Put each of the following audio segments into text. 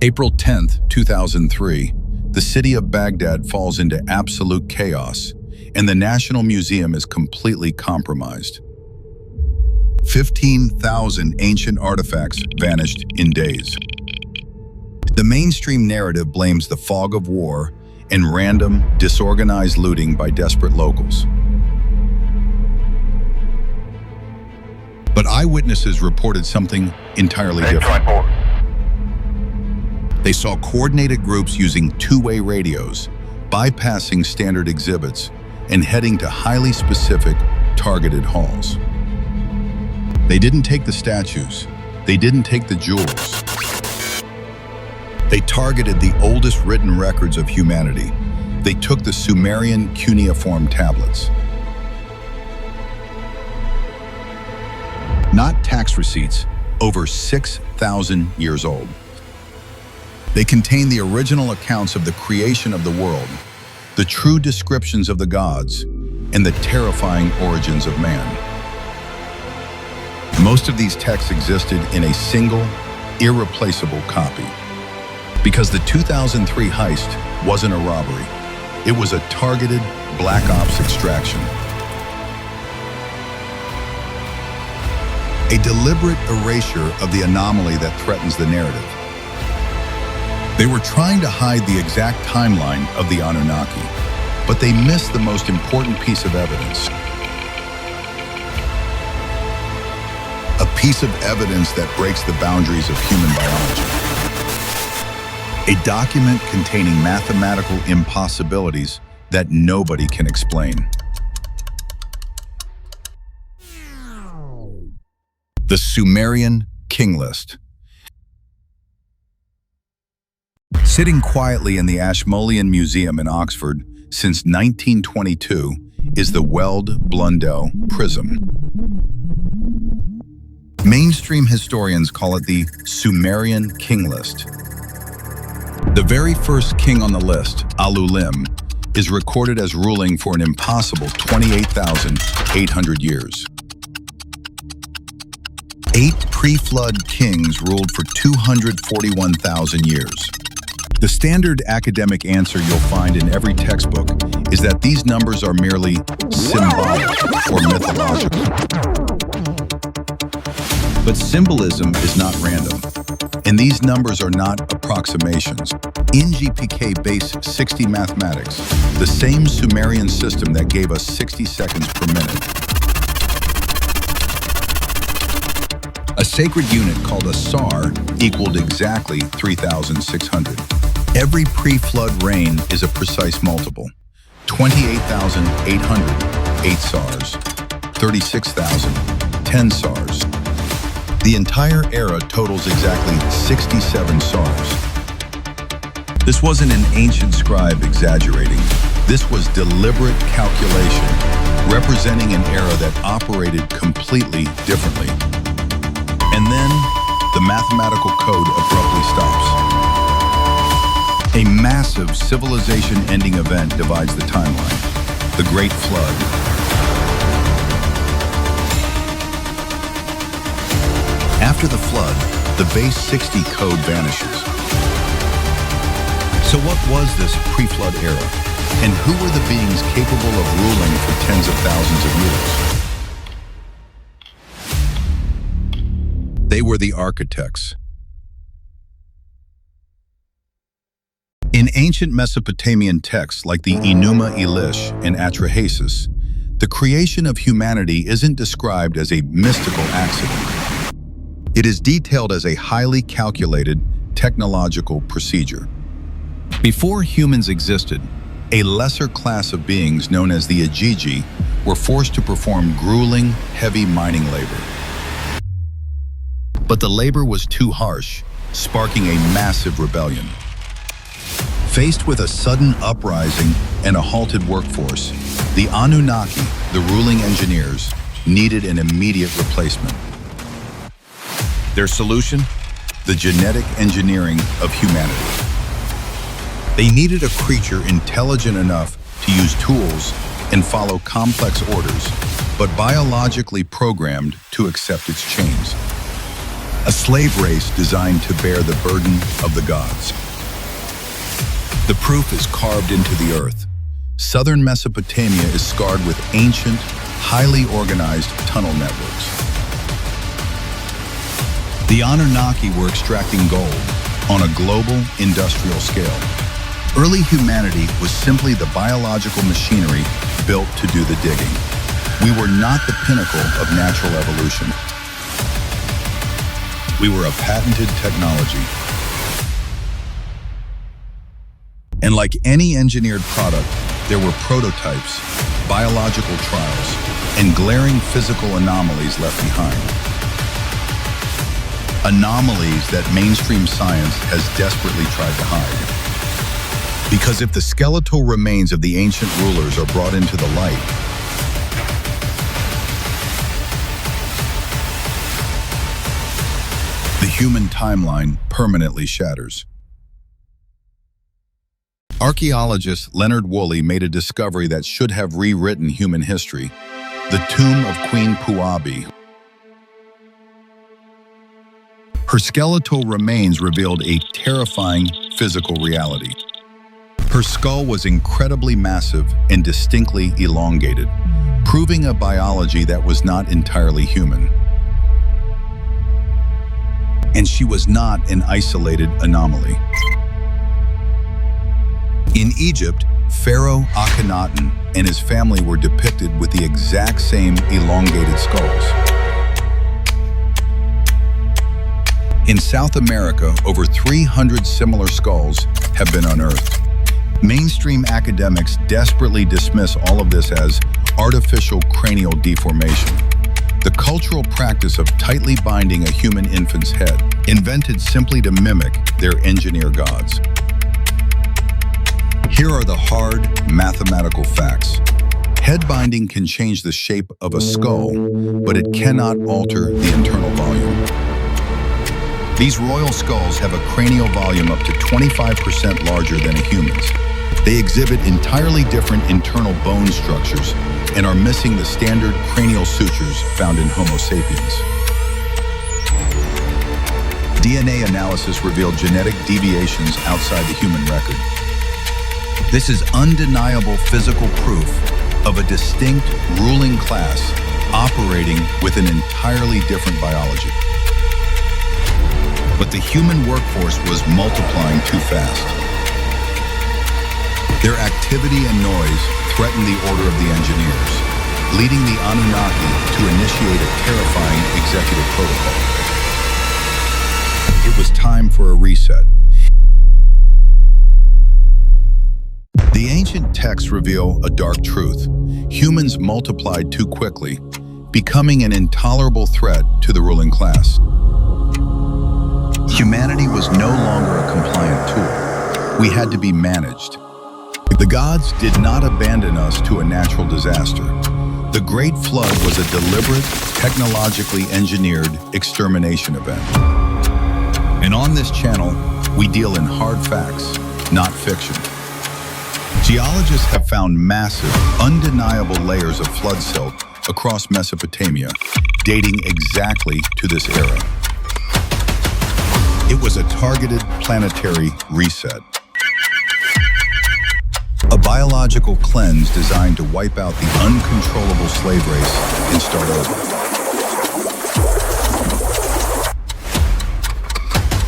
April 10th, 2003, the city of Baghdad falls into absolute chaos, and the National Museum is completely compromised. 15,000 ancient artifacts vanished in days. The mainstream narrative blames the fog of war and random, disorganized looting by desperate locals. But eyewitnesses reported something entirely different. They saw coordinated groups using two-way radios, bypassing standard exhibits, and heading to highly specific, targeted halls. They didn't take the statues. They didn't take the jewels. They targeted the oldest written records of humanity. They took the Sumerian cuneiform tablets. Not tax receipts, over 6,000 years old. They contain the original accounts of the creation of the world, the true descriptions of the gods, and the terrifying origins of man. Most of these texts existed in a single, irreplaceable copy. Because the 2003 heist wasn't a robbery. It was a targeted black ops extraction. A deliberate erasure of the anomaly that threatens the narrative. They were trying to hide the exact timeline of the Anunnaki, but they missed the most important piece of evidence. A piece of evidence that breaks the boundaries of human biology. A document containing mathematical impossibilities that nobody can explain. The Sumerian King List. Sitting quietly in the Ashmolean Museum in Oxford since 1922 is the Weld-Blundell Prism. Mainstream historians call it the Sumerian King List. The very first king on the list, Alulim, is recorded as ruling for an impossible 28,800 years. 8 pre-flood kings ruled for 241,000 years. The standard academic answer you'll find in every textbook is that these numbers are merely symbolic or mythological. But symbolism is not random, and these numbers are not approximations. In GPK-based 60 mathematics, the same Sumerian system that gave us 60 seconds per minute. A sacred unit called a sar equaled exactly 3,600. Every pre-flood rain is a precise multiple. 28,800, 8 sars. 36,000, 10 sars. The entire era totals exactly 67 sars. This wasn't an ancient scribe exaggerating. This was deliberate calculation, representing an era that operated completely differently. And then, the mathematical code abruptly stops. A massive civilization-ending event divides the timeline, the Great Flood. After the flood, the base 60 code vanishes. So what was this pre-flood era? And who were the beings capable of ruling for tens of thousands of years? They were the architects. In ancient Mesopotamian texts like the Enuma Elish and Atrahasis, the creation of humanity isn't described as a mystical accident. It is detailed as a highly calculated technological procedure. Before humans existed, a lesser class of beings known as the Agigi were forced to perform grueling, heavy mining labor. But the labor was too harsh, sparking a massive rebellion. Faced with a sudden uprising and a halted workforce, the Anunnaki, the ruling engineers, needed an immediate replacement. Their solution? The genetic engineering of humanity. They needed a creature intelligent enough to use tools and follow complex orders, but biologically programmed to accept its chains. a slave race designed to bear the burden of the gods. The proof is carved into the earth. Southern Mesopotamia is scarred with ancient, highly organized tunnel networks. The Anunnaki were extracting gold on a global industrial scale. Early humanity was simply the biological machinery built to do the digging. We were not the pinnacle of natural evolution. We were a patented technology. And like any engineered product, there were prototypes, biological trials, and glaring physical anomalies left behind. Anomalies that mainstream science has desperately tried to hide. Because if the skeletal remains of the ancient rulers are brought into the light, the human timeline permanently shatters. Archaeologist Leonard Woolley made a discovery that should have rewritten human history: the tomb of Queen Puabi. Her skeletal remains revealed a terrifying physical reality. Her skull was incredibly massive and distinctly elongated, proving a biology that was not entirely human. And she was not an isolated anomaly. In Egypt, Pharaoh Akhenaten and his family were depicted with the exact same elongated skulls. In South America, over 300 similar skulls have been unearthed. Mainstream academics desperately dismiss all of this as artificial cranial deformation, the cultural practice of tightly binding a human infant's head, invented simply to mimic their engineer gods. Here are the hard, mathematical facts. Head binding can change the shape of a skull, but it cannot alter the internal volume. These royal skulls have a cranial volume up to 25% larger than a human's. They exhibit entirely different internal bone structures and are missing the standard cranial sutures found in Homo sapiens. DNA analysis revealed genetic deviations outside the human record. This is undeniable physical proof of a distinct ruling class operating with an entirely different biology. But the human workforce was multiplying too fast. Their activity and noise threatened the order of the engineers, leading the Anunnaki to initiate a terrifying executive protocol. It was time for a reset. The ancient texts reveal a dark truth. Humans multiplied too quickly, becoming an intolerable threat to the ruling class. Humanity was no longer a compliant tool. We had to be managed. The gods did not abandon us to a natural disaster. The Great Flood was a deliberate, technologically engineered extermination event. And on this channel, we deal in hard facts, not fiction. Geologists have found massive, undeniable layers of flood silt across Mesopotamia, dating exactly to this era. It was a targeted planetary reset. A biological cleanse designed to wipe out the uncontrollable slave race and start over.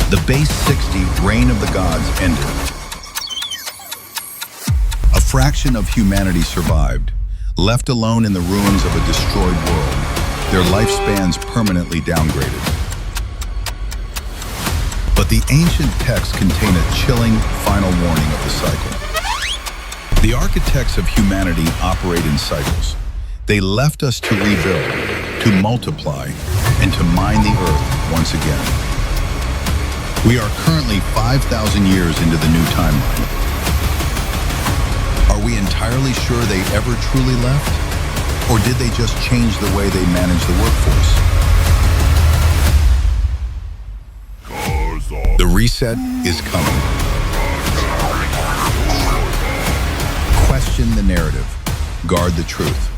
The base 60 reign of the gods ended. A fraction of humanity survived, left alone in the ruins of a destroyed world, their lifespans permanently downgraded. But the ancient texts contain a chilling final warning of the cycle. The architects of humanity operate in cycles. They left us to rebuild, to multiply, and to mine the earth once again. We are currently 5,000 years into the new timeline. Are we entirely sure they ever truly left? Or did they just change the way they manage the workforce? The reset is coming. Question the narrative. Guard the truth.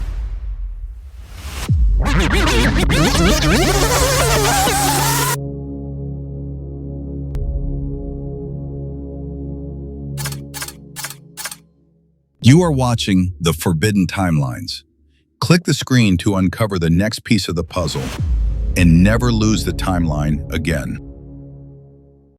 You are watching the Forbidden Timelines. Click the screen to uncover the next piece of the puzzle and never lose the timeline again.